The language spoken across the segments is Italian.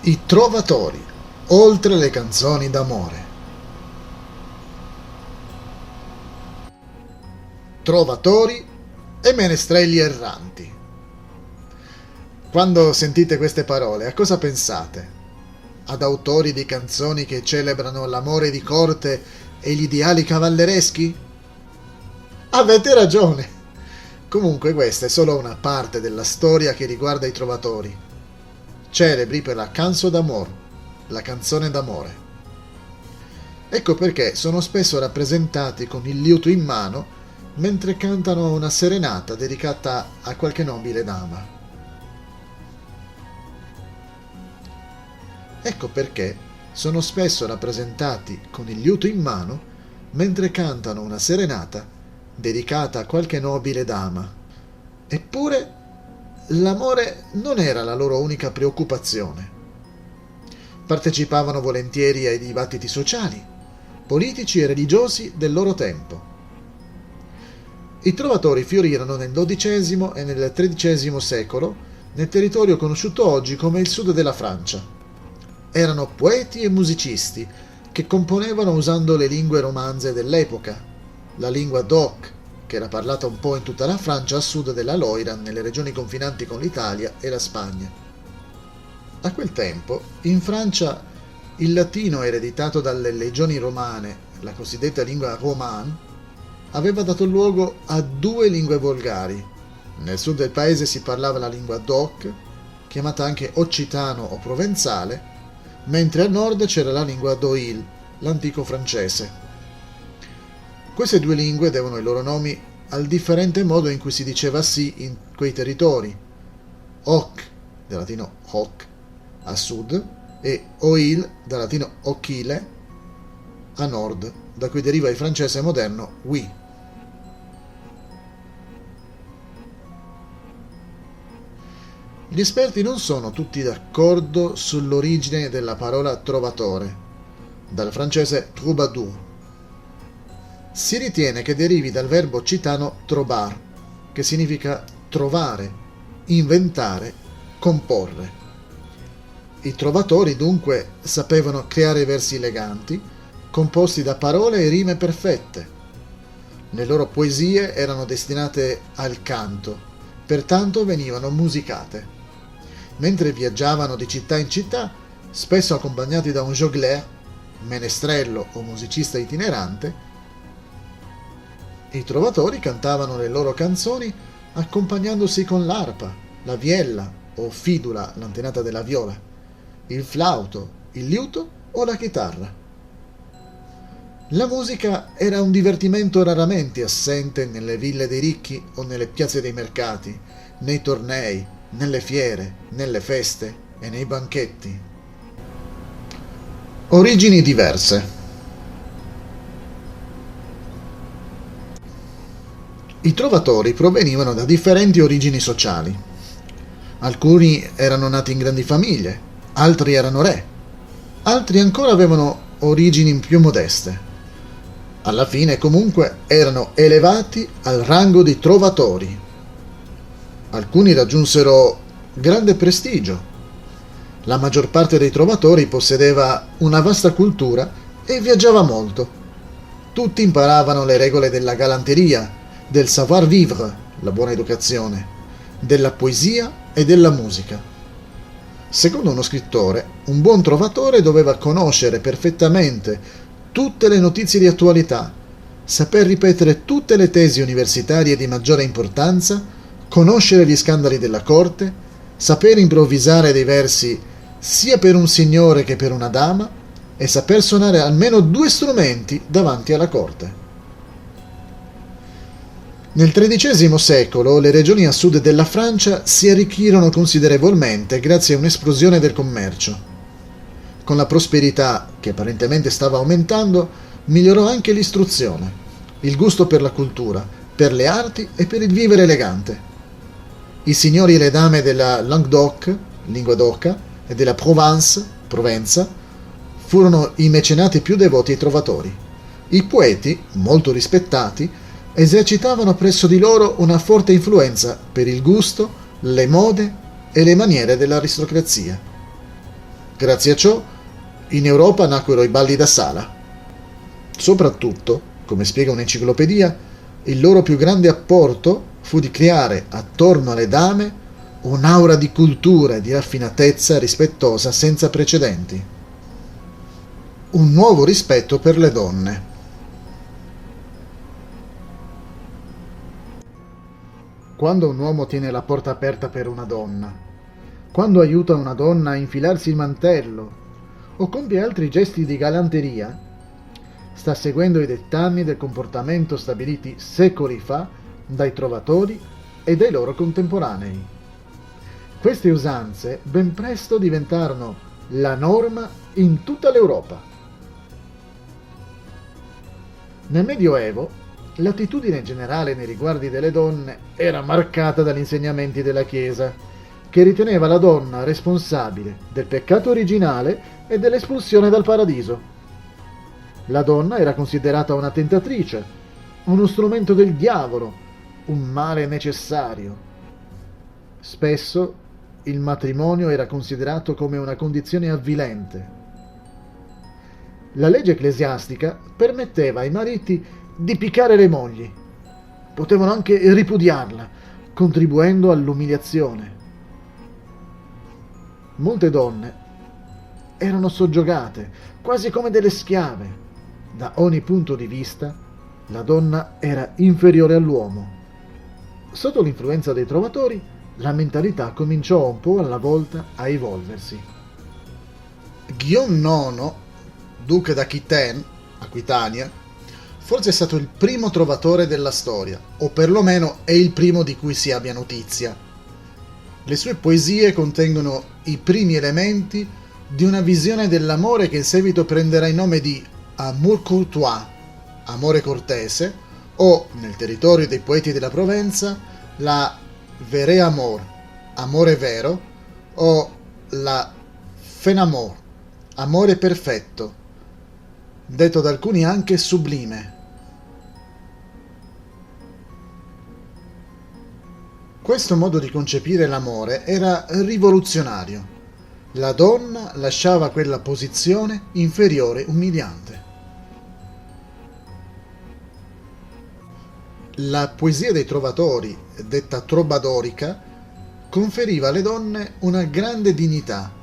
I trovatori, oltre le canzoni d'amore. Trovatori e menestrelli erranti. Quando sentite queste parole, a cosa pensate? Ad autori di canzoni che celebrano l'amore di corte e gli ideali cavallereschi? Avete ragione! Comunque questa è solo una parte della storia che riguarda i trovatori, celebri per la canzo d'amore, la canzone d'amore. Ecco perché sono spesso rappresentati con il liuto in mano mentre cantano una serenata dedicata a qualche nobile dama. Ecco perché sono spesso rappresentati con il liuto in mano mentre cantano una serenata dedicata a qualche nobile dama. Eppure l'amore non era la loro unica preoccupazione. Partecipavano volentieri ai dibattiti sociali, politici e religiosi del loro tempo. I trovatori fiorirono nel XII e nel XIII secolo nel territorio conosciuto oggi come il sud della Francia. Erano poeti e musicisti che componevano usando le lingue romanze dell'epoca, la lingua d'oc, che era parlata un po' in tutta la Francia a sud della Loira, nelle regioni confinanti con l'Italia e la Spagna. A quel tempo, in Francia, il latino ereditato dalle legioni romane, la cosiddetta lingua romane, aveva dato luogo a due lingue volgari. Nel sud del paese si parlava la lingua d'oc, chiamata anche occitano o provenzale, mentre al nord c'era la lingua d'oïl, l'antico francese. Queste due lingue devono i loro nomi al differente modo in cui si diceva sì in quei territori. Hoc, dal latino hoc, a sud, e oil, dal latino occhile, a nord, da cui deriva il francese moderno oui. Gli esperti non sono tutti d'accordo sull'origine della parola trovatore, dal francese troubadour. Si ritiene che derivi dal verbo occitano trobar, che significa trovare, inventare, comporre. I trovatori dunque sapevano creare versi eleganti, composti da parole e rime perfette. Le loro poesie erano destinate al canto, pertanto venivano musicate. Mentre viaggiavano di città in città, spesso accompagnati da un jongleur, menestrello o musicista itinerante, i trovatori cantavano le loro canzoni accompagnandosi con l'arpa, la viella o fidula, l'antenata della viola, il flauto, il liuto o la chitarra. La musica era un divertimento raramente assente nelle ville dei ricchi o nelle piazze dei mercati, nei tornei, nelle fiere, nelle feste e nei banchetti. Origini diverse. I trovatori provenivano da differenti origini sociali. Alcuni erano nati in grandi famiglie, altri erano re, altri ancora avevano origini più modeste. Alla fine, comunque, erano elevati al rango di trovatori. Alcuni raggiunsero grande prestigio. La maggior parte dei trovatori possedeva una vasta cultura e viaggiava molto. Tutti imparavano le regole della galanteria, del savoir-vivre, la buona educazione, della poesia e della musica. Secondo uno scrittore, un buon trovatore doveva conoscere perfettamente tutte le notizie di attualità, saper ripetere tutte le tesi universitarie di maggiore importanza, conoscere gli scandali della corte, saper improvvisare dei versi sia per un signore che per una dama e saper suonare almeno 2 strumenti davanti alla corte. Nel XIII secolo le regioni a sud della Francia si arricchirono considerevolmente grazie a un'esplosione del commercio. Con la prosperità, che apparentemente stava aumentando, migliorò anche l'istruzione, il gusto per la cultura, per le arti e per il vivere elegante. I signori e le dame della Languedoc, lingua d'oca, e della Provence, Provenza, furono i mecenati più devoti ai trovatori. I poeti, molto rispettati, esercitavano presso di loro una forte influenza per il gusto, le mode e le maniere dell'aristocrazia. Grazie a ciò, in Europa nacquero i balli da sala. Soprattutto, come spiega un'enciclopedia, il loro più grande apporto fu di creare attorno alle dame un'aura di cultura e di raffinatezza rispettosa senza precedenti. Un nuovo rispetto per le donne. Quando un uomo tiene la porta aperta per una donna, quando aiuta una donna a infilarsi il mantello o compie altri gesti di galanteria, sta seguendo i dettami del comportamento stabiliti secoli fa dai trovatori e dai loro contemporanei. Queste usanze ben presto diventarono la norma in tutta l'Europa. Nel Medioevo, l'attitudine generale nei riguardi delle donne era marcata dagli insegnamenti della Chiesa, che riteneva la donna responsabile del peccato originale e dell'espulsione dal paradiso. La donna era considerata una tentatrice, uno strumento del diavolo, un male necessario. Spesso il matrimonio era considerato come una condizione avvilente. La legge ecclesiastica permetteva ai mariti di piccare le mogli. Potevano anche ripudiarla, contribuendo all'umiliazione. Molte donne erano soggiogate, quasi come delle schiave. Da ogni punto di vista, la donna era inferiore all'uomo. Sotto l'influenza dei trovatori, la mentalità cominciò un po' alla volta a evolversi. Guillaume IX, duca d'Aquitania, forse è stato il primo trovatore della storia, o perlomeno è il primo di cui si abbia notizia. Le sue poesie contengono i primi elementi di una visione dell'amore che in seguito prenderà il nome di amour courtois, amore cortese, o, nel territorio dei poeti della Provenza, la vrai amour, amore vero, o la fin amour, amore perfetto, detto da alcuni anche sublime. Questo modo di concepire l'amore era rivoluzionario. La donna lasciava quella posizione inferiore umiliante. La poesia dei trovatori, detta trobadorica, conferiva alle donne una grande dignità,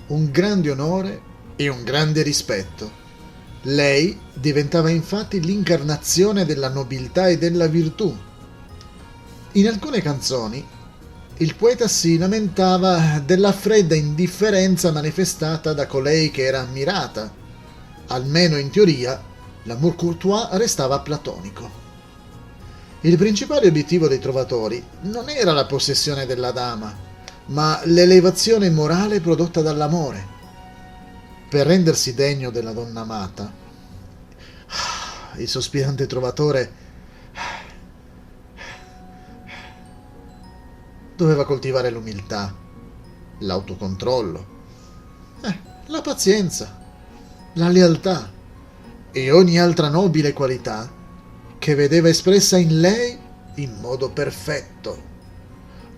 un grande onore e un grande rispetto. Lei diventava infatti l'incarnazione della nobiltà e della virtù. In alcune canzoni il poeta si lamentava della fredda indifferenza manifestata da colei che era ammirata. Almeno in teoria, l'amour courtois restava platonico. Il principale obiettivo dei trovatori non era la possessione della dama, ma l'elevazione morale prodotta dall'amore. Per rendersi degno della donna amata, il sospirante trovatore doveva coltivare l'umiltà, l'autocontrollo, la pazienza, la lealtà e ogni altra nobile qualità che vedeva espressa in lei in modo perfetto.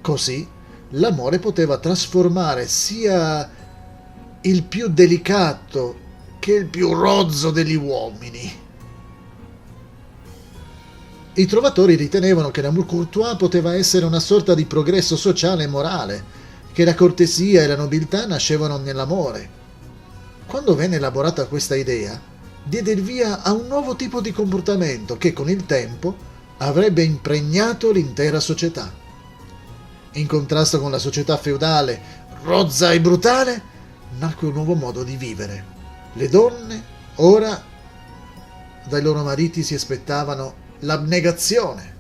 Così l'amore poteva trasformare sia il più delicato che il più rozzo degli uomini. I trovatori ritenevano che l'amour courtois poteva essere una sorta di progresso sociale e morale, che la cortesia e la nobiltà nascevano nell'amore. Quando venne elaborata questa idea, diede il via a un nuovo tipo di comportamento che con il tempo avrebbe impregnato l'intera società. In contrasto con la società feudale, rozza e brutale, nacque un nuovo modo di vivere. Le donne ora dai loro mariti si aspettavano l'abnegazione,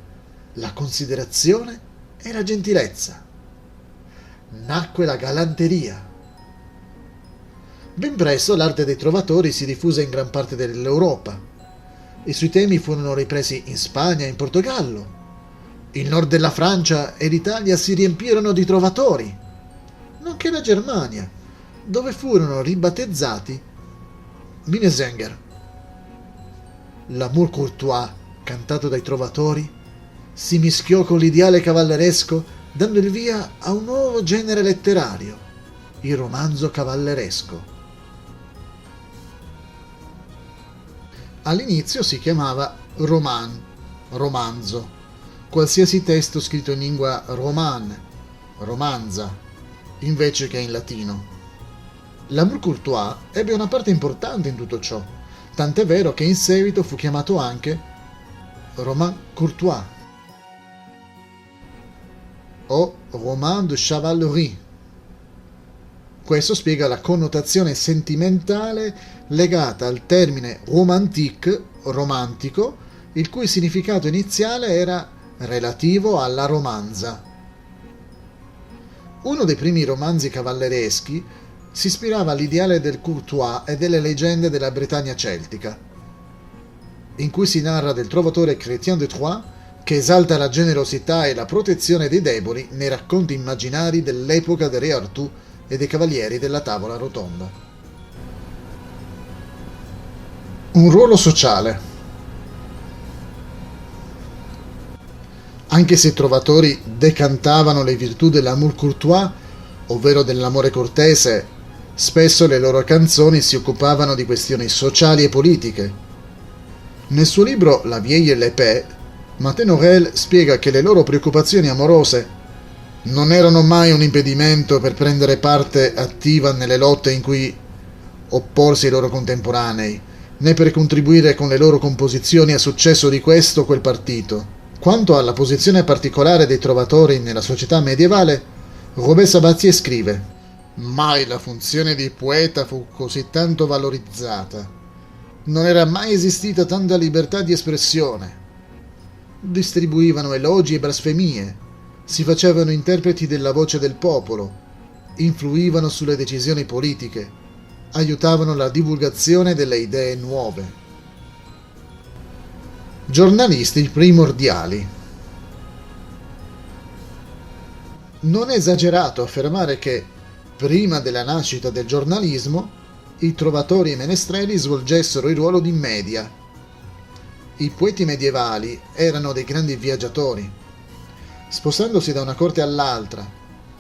la considerazione e la gentilezza. Nacque la galanteria. Ben presto l'arte dei trovatori si diffuse in gran parte dell'Europa. I suoi temi furono ripresi in Spagna e in Portogallo. Il nord della Francia e l'Italia si riempirono di trovatori, nonché la Germania, dove furono ribattezzati Minnesänger. L'amour courtois, cantato dai trovatori, si mischiò con l'ideale cavalleresco, dando il via a un nuovo genere letterario, il romanzo cavalleresco. All'inizio si chiamava romanzo, qualsiasi testo scritto in lingua romanza, invece che in latino. L'amour courtois ebbe una parte importante in tutto ciò, tant'è vero che in seguito fu chiamato anche roman courtois o roman de chevalerie. Questo spiega la connotazione sentimentale legata al termine romantique, romantico, il cui significato iniziale era relativo alla romanza. Uno dei primi romanzi cavallereschi si ispirava all'ideale del courtois e delle leggende della Bretagna celtica, in cui si narra del trovatore Chrétien de Troyes che esalta la generosità e la protezione dei deboli nei racconti immaginari dell'epoca del re Artù e dei cavalieri della tavola rotonda. Un ruolo sociale. Anche se i trovatori decantavano le virtù dell'amour courtois, ovvero dell'amore cortese, spesso le loro canzoni si occupavano di questioni sociali e politiche. Nel suo libro La vieille l'épée, Martin Aurèle spiega che le loro preoccupazioni amorose non erano mai un impedimento per prendere parte attiva nelle lotte in cui opporsi ai loro contemporanei, né per contribuire con le loro composizioni al successo di questo o quel partito. Quanto alla posizione particolare dei trovatori nella società medievale, Robert Sabatier scrive: «Mai la funzione di poeta fu così tanto valorizzata. Non era mai esistita tanta libertà di espressione. Distribuivano elogi e blasfemie, si facevano interpreti della voce del popolo, influivano sulle decisioni politiche, aiutavano la divulgazione delle idee nuove». Giornalisti primordiali. Non è esagerato affermare che, prima della nascita del giornalismo, i trovatori e i menestreli svolgessero il ruolo di media. I poeti medievali erano dei grandi viaggiatori. Spostandosi da una corte all'altra,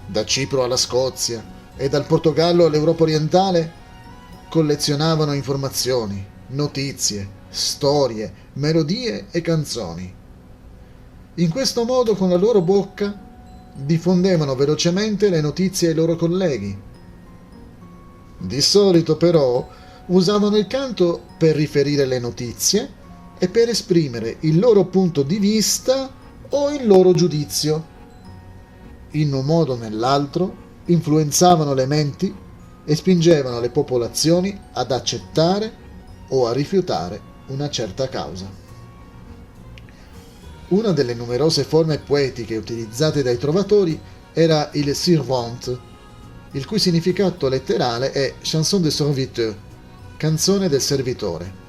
da Cipro alla Scozia e dal Portogallo all'Europa orientale, collezionavano informazioni, notizie, storie, melodie e canzoni. In questo modo, con la loro bocca, diffondevano velocemente le notizie ai loro colleghi. Di solito, però, usavano il canto per riferire le notizie e per esprimere il loro punto di vista o il loro giudizio. In un modo o nell'altro, influenzavano le menti e spingevano le popolazioni ad accettare o a rifiutare una certa causa. Una delle numerose forme poetiche utilizzate dai trovatori era il Sirvente, il cui significato letterale è chanson de serviteur, canzone del servitore.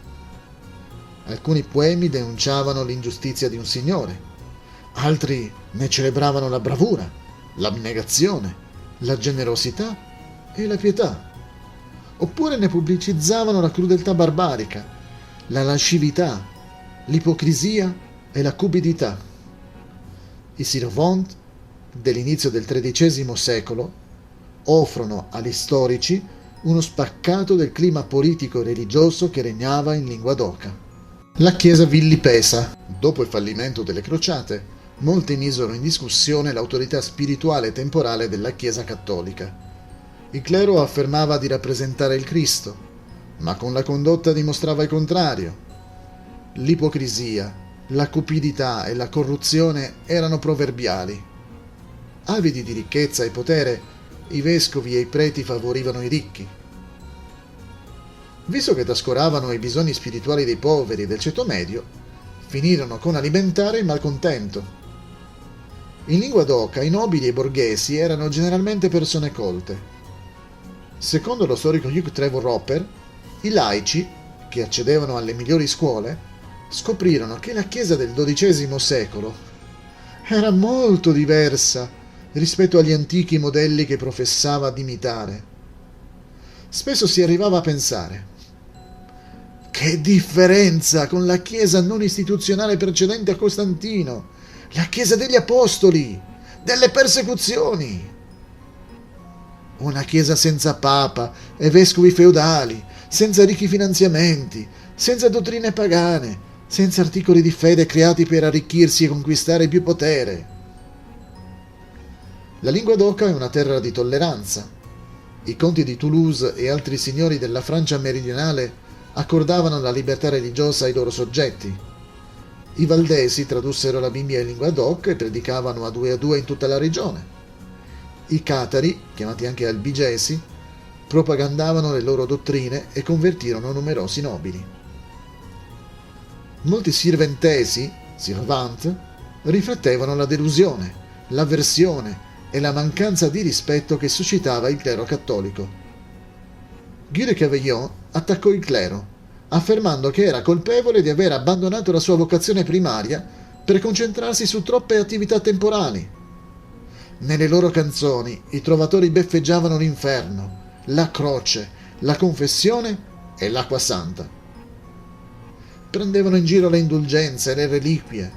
Alcuni poemi denunciavano l'ingiustizia di un signore, altri ne celebravano la bravura, l'abnegazione, la generosità e la pietà, oppure ne pubblicizzavano la crudeltà barbarica, la lascività, l'ipocrisia e la cupidità. I Sirvente dell'inizio del XIII secolo offrono agli storici uno spaccato del clima politico e religioso che regnava in lingua d'oca. La Chiesa villipesa. Dopo il fallimento delle crociate, molti misero in discussione l'autorità spirituale e temporale della Chiesa cattolica. Il clero affermava di rappresentare il Cristo, ma con la condotta dimostrava il contrario. L'ipocrisia, la cupidità e la corruzione erano proverbiali. Avidi di ricchezza e potere, i vescovi e i preti favorivano i ricchi. Visto che trascuravano i bisogni spirituali dei poveri e del ceto medio, finirono con alimentare il malcontento. In lingua d'oca, i nobili e i borghesi erano generalmente persone colte. Secondo lo storico Hugh Trevor Roper, i laici, che accedevano alle migliori scuole, scoprirono che la Chiesa del XII secolo era molto diversa rispetto agli antichi modelli che professava di imitare. Spesso si arrivava a pensare: che differenza con la Chiesa non istituzionale precedente a Costantino, la Chiesa degli Apostoli, delle persecuzioni! Una Chiesa senza papa e vescovi feudali, senza ricchi finanziamenti, senza dottrine pagane, senza articoli di fede creati per arricchirsi e conquistare più potere. La lingua d'oca è una terra di tolleranza. I conti di Toulouse e altri signori della Francia meridionale accordavano la libertà religiosa ai loro soggetti. I valdesi tradussero la Bibbia in lingua d'oc e predicavano a due in tutta la regione. I catari, chiamati anche albigesi, propagandavano le loro dottrine e convertirono numerosi nobili. Molti sirventesi, servant, riflettevano la delusione, l'avversione e la mancanza di rispetto che suscitava il clero cattolico. Guy de Cavaillon attaccò il clero, affermando che era colpevole di aver abbandonato la sua vocazione primaria per concentrarsi su troppe attività temporali. Nelle loro canzoni i trovatori beffeggiavano l'inferno, la croce, la confessione e l'acqua santa. Prendevano in giro le indulgenze e le reliquie.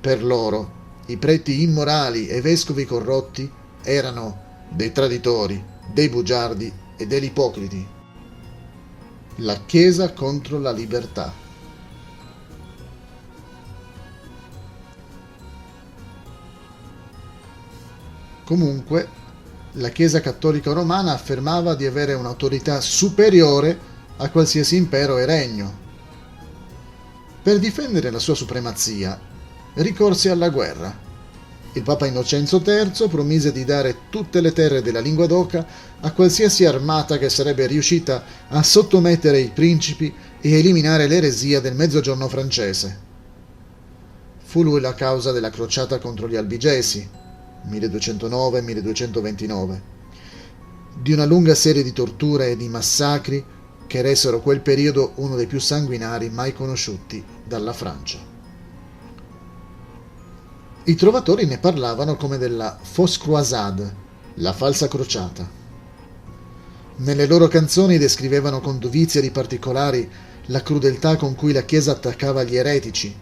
Per loro, i preti immorali e i vescovi corrotti erano dei traditori, dei bugiardi e degli ipocriti. La Chiesa contro la libertà. Comunque, la Chiesa cattolica romana affermava di avere un'autorità superiore a qualsiasi impero e regno. Per difendere la sua supremazia, ricorse alla guerra. Il Papa Innocenzo III promise di dare tutte le terre della lingua d'oca a qualsiasi armata che sarebbe riuscita a sottomettere i principi e eliminare l'eresia del Mezzogiorno francese. Fu lui la causa della crociata contro gli albigesi, 1209-1229, di una lunga serie di torture e di massacri che resero quel periodo uno dei più sanguinari mai conosciuti dalla Francia. I trovatori ne parlavano come della fausse croisade, la falsa crociata. Nelle loro canzoni descrivevano con dovizia di particolari la crudeltà con cui la Chiesa attaccava gli eretici,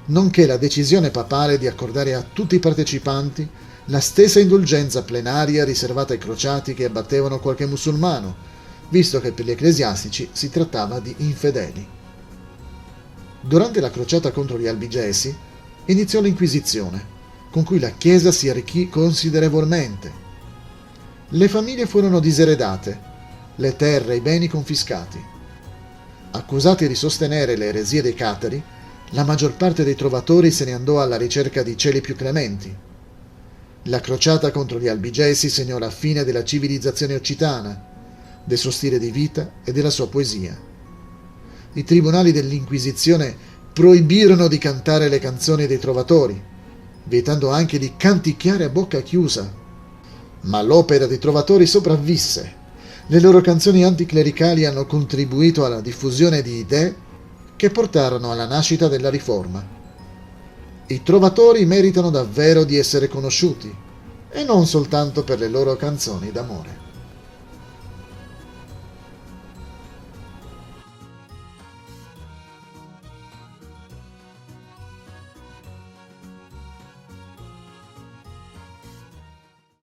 nonché la decisione papale di accordare a tutti i partecipanti la stessa indulgenza plenaria riservata ai crociati che abbattevano qualche musulmano, visto che per gli ecclesiastici si trattava di infedeli. Durante la crociata contro gli albigesi iniziò l'Inquisizione, con cui la Chiesa si arricchì considerevolmente. Le famiglie furono diseredate, le terre e i beni confiscati. Accusati di sostenere le eresie dei catari, la maggior parte dei trovatori se ne andò alla ricerca di cieli più clementi. La crociata contro gli albigesi segnò la fine della civilizzazione occitana, del suo stile di vita e della sua poesia. I tribunali dell'Inquisizione proibirono di cantare le canzoni dei trovatori, vietando anche di canticchiare a bocca chiusa. Ma l'opera dei trovatori sopravvisse. Le loro canzoni anticlericali hanno contribuito alla diffusione di idee che portarono alla nascita della Riforma. I trovatori meritano davvero di essere conosciuti, e non soltanto per le loro canzoni d'amore.